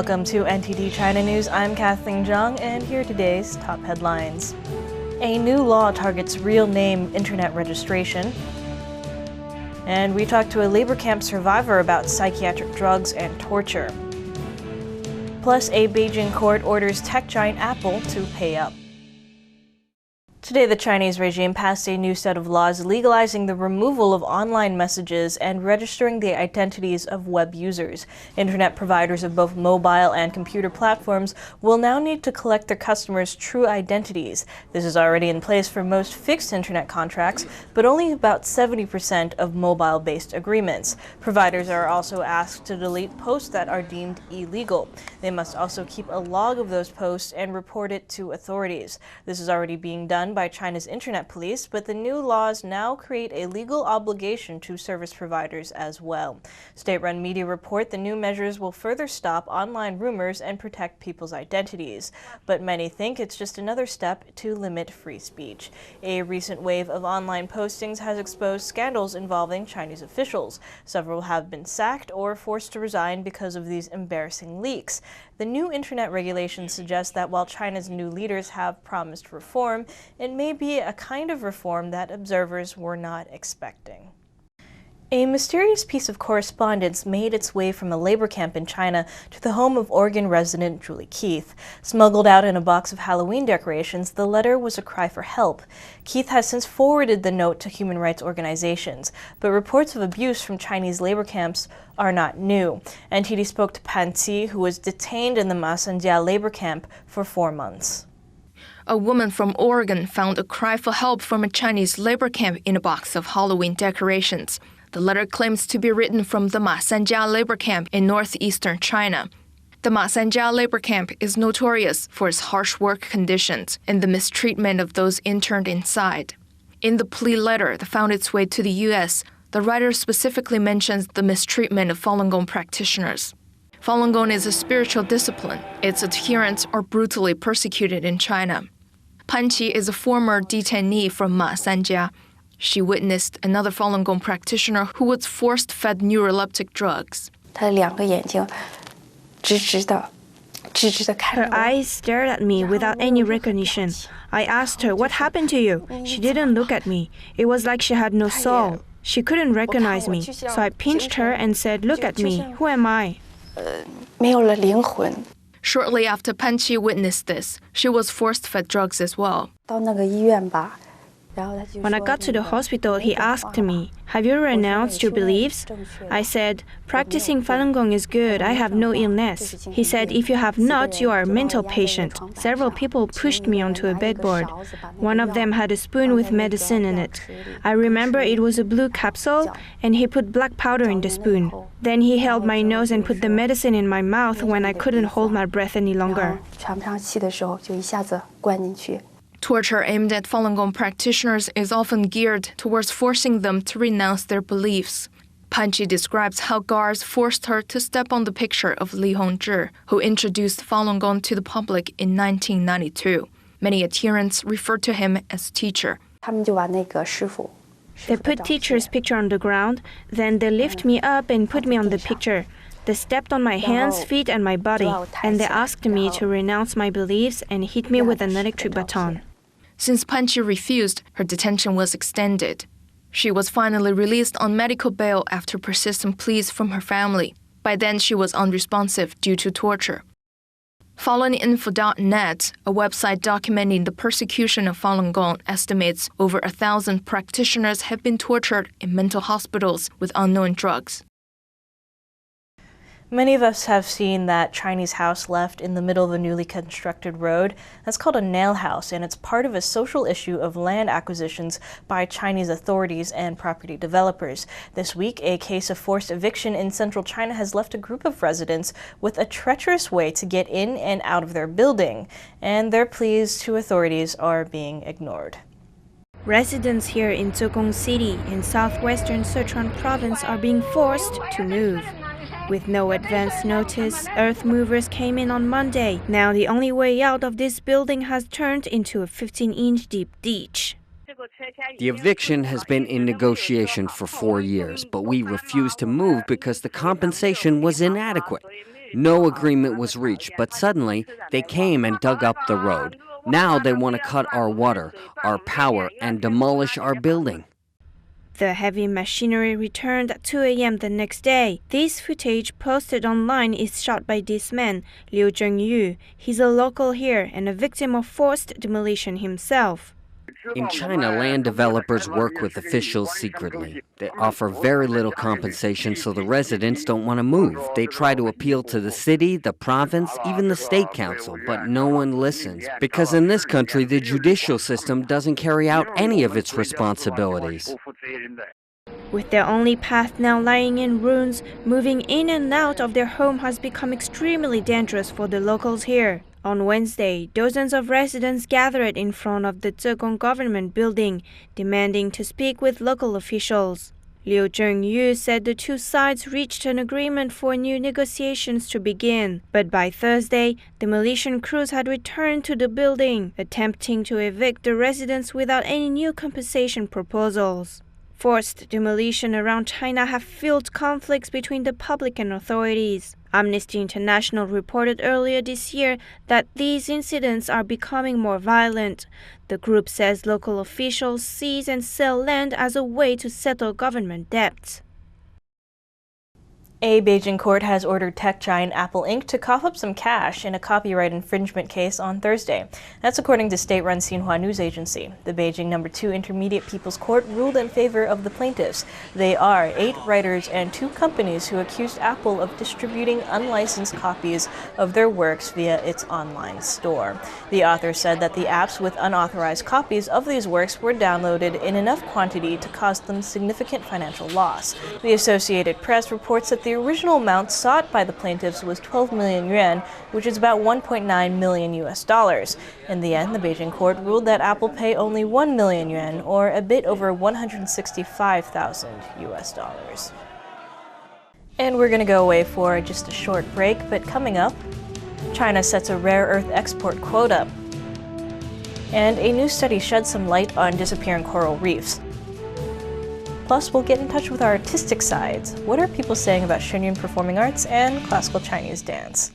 Welcome to NTD China News. I'm Kathleen Zhang, and here are today's top headlines. A new law targets real name internet registration. And we talked to a labor camp survivor about psychiatric drugs and torture. Plus, a Beijing court orders tech giant Apple to pay up. Today, the Chinese regime passed a new set of laws legalizing the removal of online messages and registering the identities of web users. Internet providers of both mobile and computer platforms will now need to collect their customers' true identities. This is already in place for most fixed internet contracts, but only about 70% of mobile-based agreements. Providers are also asked to delete posts that are deemed illegal. They must also keep a log of those posts and report it to authorities. This is already being done by China's internet police, but the new laws now create a legal obligation to service providers as well. State-run media report the new measures will further stop online rumors and protect people's identities. But many think it's just another step to limit free speech. A recent wave of online postings has exposed scandals involving Chinese officials. Several have been sacked or forced to resign because of these embarrassing leaks. The new internet regulations suggest that while China's new leaders have promised reform, it may be a kind of reform that observers were not expecting. A mysterious piece of correspondence made its way from a labor camp in China to the home of Oregon resident Julie Keith. Smuggled out in a box of Halloween decorations, the letter was a cry for help. Keith has since forwarded the note to human rights organizations, but reports of abuse from Chinese labor camps are not new. NTD spoke to Pan Qi, who was detained in the Masanjia Labor Camp for 4 months. A woman from Oregon found a cry for help from a Chinese labor camp in a box of Halloween decorations. The letter claims to be written from the Masanjia Labor Camp in northeastern China. The Masanjia Labor Camp is notorious for its harsh work conditions and the mistreatment of those interned inside. In the plea letter that found its way to the U.S., the writer specifically mentions the mistreatment of Falun Gong practitioners. Falun Gong is a spiritual discipline. Its adherents are brutally persecuted in China. Pan Qi is a former detainee from Masanjia. She witnessed another Falun Gong practitioner who was force-fed neuroleptic drugs. Her eyes stared at me without any recognition. I asked her, "What happened to you?" She didn't look at me. It was like she had no soul. She couldn't recognize me. So I pinched her and said, "Look at me. Who am I?" Shortly after Pan Qi witnessed this, she was force-fed drugs as well. When I got to the hospital, he asked me, "Have you renounced your beliefs?" I said, "Practicing Falun Gong is good. I have no illness." He said, "If you have not, you are a mental patient." Several people pushed me onto a bedboard. One of them had a spoon with medicine in it. I remember it was a blue capsule, and he put black powder in the spoon. Then he held my nose and put the medicine in my mouth when I couldn't hold my breath any longer. Torture aimed at Falun Gong practitioners is often geared towards forcing them to renounce their beliefs. Pan Qi describes how guards forced her to step on the picture of Li Hongzhi, who introduced Falun Gong to the public in 1992. Many adherents refer to him as teacher. They put teacher's picture on the ground, then they lift me up and put me on the picture. They stepped on my hands, feet, and my body, and they asked me to renounce my beliefs and hit me with an electric baton. Since Pan Qi refused, her detention was extended. She was finally released on medical bail after persistent pleas from her family. By then, she was unresponsive due to torture. FalunInfo.net, a website documenting the persecution of Falun Gong, estimates over 1,000 practitioners have been tortured in mental hospitals with unknown drugs. Many of us have seen that Chinese house left in the middle of a newly constructed road. That's called a nail house, and it's part of a social issue of land acquisitions by Chinese authorities and property developers. This week, a case of forced eviction in central China has left a group of residents with a treacherous way to get in and out of their building, and their pleas to authorities are being ignored. Residents here in Zigong City in southwestern Sichuan province are being forced to move. With no advance notice, earth movers came in on Monday. Now the only way out of this building has turned into a 15-inch deep ditch. The eviction has been in negotiation for 4 years, but we refused to move because the compensation was inadequate. No agreement was reached, but suddenly they came and dug up the road. Now they want to cut our water, our power, and demolish our building. The heavy machinery returned at 2 a.m. the next day. This footage posted online is shot by this man, Liu Zhengyu. He's a local here and a victim of forced demolition himself. In China, land developers work with officials secretly. They offer very little compensation, so the residents don't want to move. They try to appeal to the city, the province, even the state council, but no one listens. Because in this country, the judicial system doesn't carry out any of its responsibilities. With their only path now lying in ruins, moving in and out of their home has become extremely dangerous for the locals here. On Wednesday, dozens of residents gathered in front of the Zigong government building, demanding to speak with local officials. Liu Zhengyu said the two sides reached an agreement for new negotiations to begin, but by Thursday, demolition crews had returned to the building, attempting to evict the residents without any new compensation proposals. Forced demolition around China have fueled conflicts between the public and authorities. Amnesty International reported earlier this year that these incidents are becoming more violent. The group says local officials seize and sell land as a way to settle government debts. A Beijing court has ordered tech giant Apple Inc. to cough up some cash in a copyright infringement case on Thursday. That's according to state-run Xinhua news agency. The Beijing No. 2 Intermediate People's Court ruled in favor of the plaintiffs. They are 8 writers and 2 companies who accused Apple of distributing unlicensed copies of their works via its online store. The author said that the apps with unauthorized copies of these works were downloaded in enough quantity to cause them significant financial loss. The Associated Press reports that the original amount sought by the plaintiffs was 12 million yuan, which is about 1.9 million US dollars. In the end, the Beijing court ruled that Apple pay only 1 million yuan, or a bit over 165,000 US dollars. And we're going to go away for just a short break, but coming up, China sets a rare earth export quota. And a new study sheds some light on disappearing coral reefs. Plus, we'll get in touch with our artistic sides. What are people saying about Shen Yun performing arts and classical Chinese dance?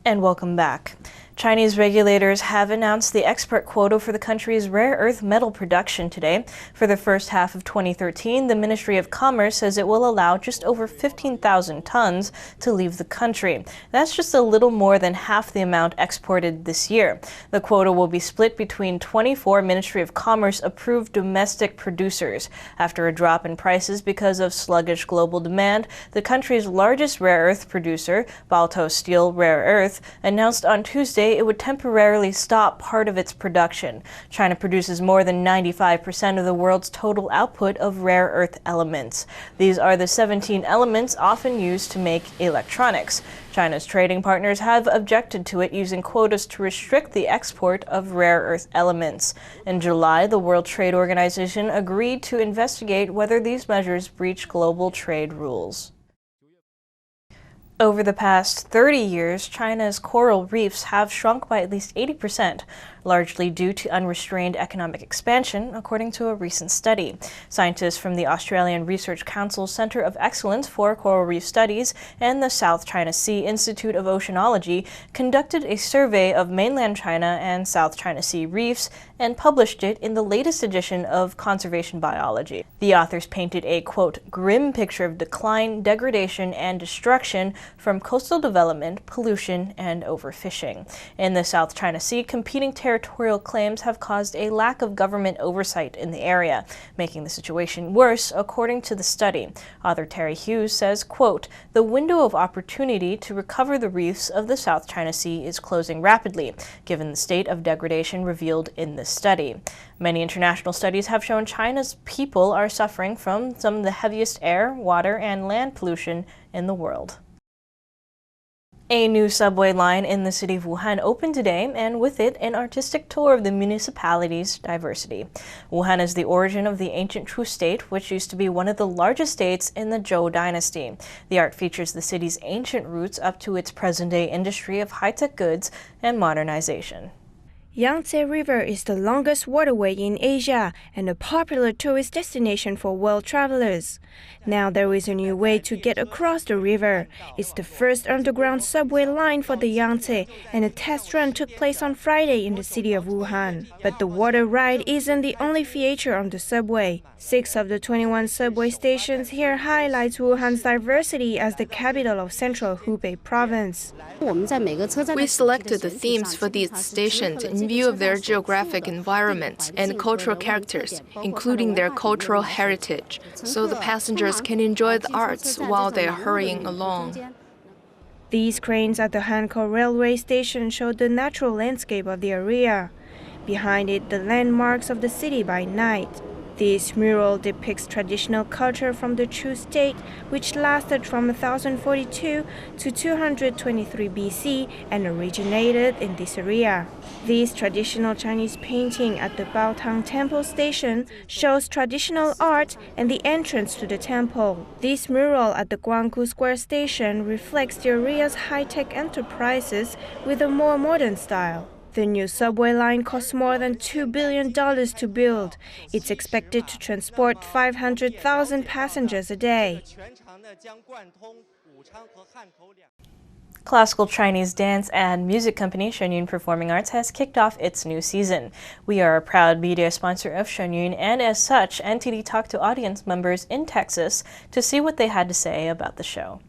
And welcome back. Chinese regulators have announced the export quota for the country's rare earth metal production today. For the first half of 2013, the Ministry of Commerce says it will allow just over 15,000 tons to leave the country. That's just a little more than half the amount exported this year. The quota will be split between 24 Ministry of Commerce approved domestic producers. After a drop in prices because of sluggish global demand, the country's largest rare earth producer, Balto Steel Rare Earth, announced on Tuesday it would temporarily stop part of its production. China produces more than 95% of the world's total output of rare earth elements. These are the 17 elements often used to make electronics. China's trading partners have objected to it using quotas to restrict the export of rare earth elements. In July, the World Trade Organization agreed to investigate whether these measures breach global trade rules. Over the past 30 years, China's coral reefs have shrunk by at least 80%, largely due to unrestrained economic expansion, according to a recent study. Scientists from the Australian Research Council's Centre of Excellence for Coral Reef Studies and the South China Sea Institute of Oceanology conducted a survey of mainland China and South China Sea reefs and published it in the latest edition of Conservation Biology. The authors painted a, quote, grim picture of decline, degradation, and destruction from coastal development, pollution, and overfishing. In the South China Sea, competing territorial claims have caused a lack of government oversight in the area, making the situation worse, according to the study. Author Terry Hughes says, quote, the window of opportunity to recover the reefs of the South China Sea is closing rapidly, given the state of degradation revealed in this study. Many international studies have shown China's people are suffering from some of the heaviest air, water, and land pollution in the world. A new subway line in the city of Wuhan opened today, and with it, an artistic tour of the municipality's diversity. Wuhan is the origin of the ancient Chu state, which used to be one of the largest states in the Zhou dynasty. The art features the city's ancient roots up to its present-day industry of high-tech goods and modernization. Yangtze River is the longest waterway in Asia and a popular tourist destination for world travelers. Now there is a new way to get across the river. It's the first underground subway line for the Yangtze, and a test run took place on Friday in the city of Wuhan. But the water ride isn't the only feature on the subway. 6 of the 21 subway stations here highlights Wuhan's diversity as the capital of central Hubei province. We selected the themes for these stations in view of their geographic environment and cultural characters, including their cultural heritage, so the passengers can enjoy the arts while they're hurrying along. These cranes at the Hankou railway station show the natural landscape of the area. Behind it, the landmarks of the city by night. This mural depicts traditional culture from the Chu state, which lasted from 1042 to 223 BC and originated in this area. This traditional Chinese painting at the Baotang Temple station shows traditional art and the entrance to the temple. This mural at the Guanggu Square station reflects the area's high-tech enterprises with a more modern style. The new subway line costs more than $2 billion to build. It's expected to transport 500,000 passengers a day. Classical Chinese dance and music company Shen Yun Performing Arts has kicked off its new season. We are a proud media sponsor of Shen Yun, and as such, NTD talked to audience members in Texas to see what they had to say about the show.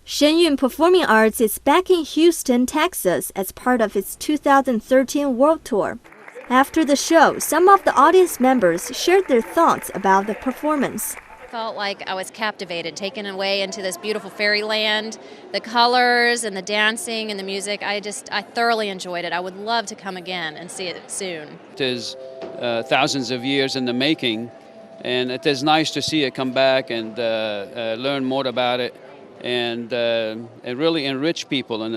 Shen Yun Performing Arts is back in Houston, Texas as part of its 2013 World Tour. After the show, some of the audience members shared their thoughts about the performance. Felt like I was captivated, taken away into this beautiful fairyland. The colors and the dancing and the music, I thoroughly enjoyed it. I would love to come again and see it soon. It is thousands of years in the making, and it is nice to see it come back and learn more about it. And really enrich people in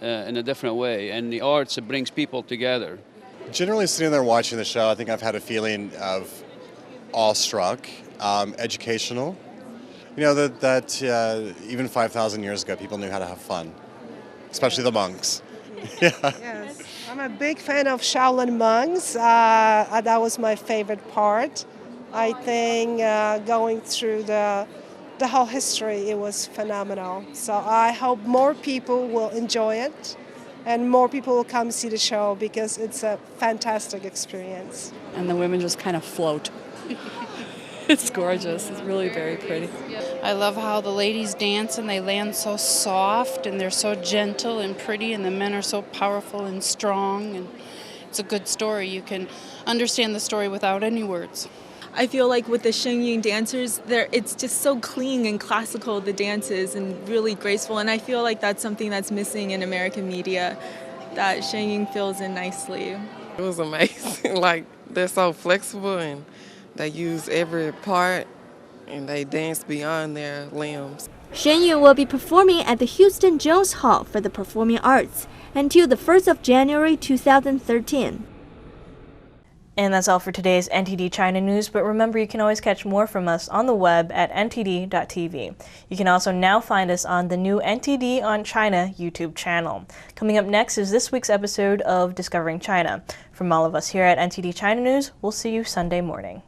a different way. And the arts, it brings people together. Generally sitting there watching the show, I think I've had a feeling of awestruck, educational. You know, that even 5,000 years ago, people knew how to have fun, especially the monks. Yeah. Yes, I'm a big fan of Shaolin monks. That was my favorite part. I think going through the whole history, it was phenomenal. So I hope more people will enjoy it and more people will come see the show because it's a fantastic experience. And the women just kind of float. It's gorgeous. It's really very pretty. I love how the ladies dance and they land so soft and they're so gentle and pretty, and the men are so powerful and strong. And it's a good story. You can understand the story without any words. I feel like with the Shen Yun dancers, it's just so clean and classical, the dances, and really graceful. And I feel like that's something that's missing in American media, that Shen Yun fills in nicely. It was amazing. Like, they're so flexible and they use every part and they dance beyond their limbs. Shen Yun will be performing at the Houston Jones Hall for the Performing Arts until the 1st of January 2013. And that's all for today's NTD China news, but remember you can always catch more from us on the web at ntd.tv. You can also now find us on the new NTD on China YouTube channel. Coming up next is this week's episode of Discovering China. From all of us here at NTD China News, we'll see you Sunday morning.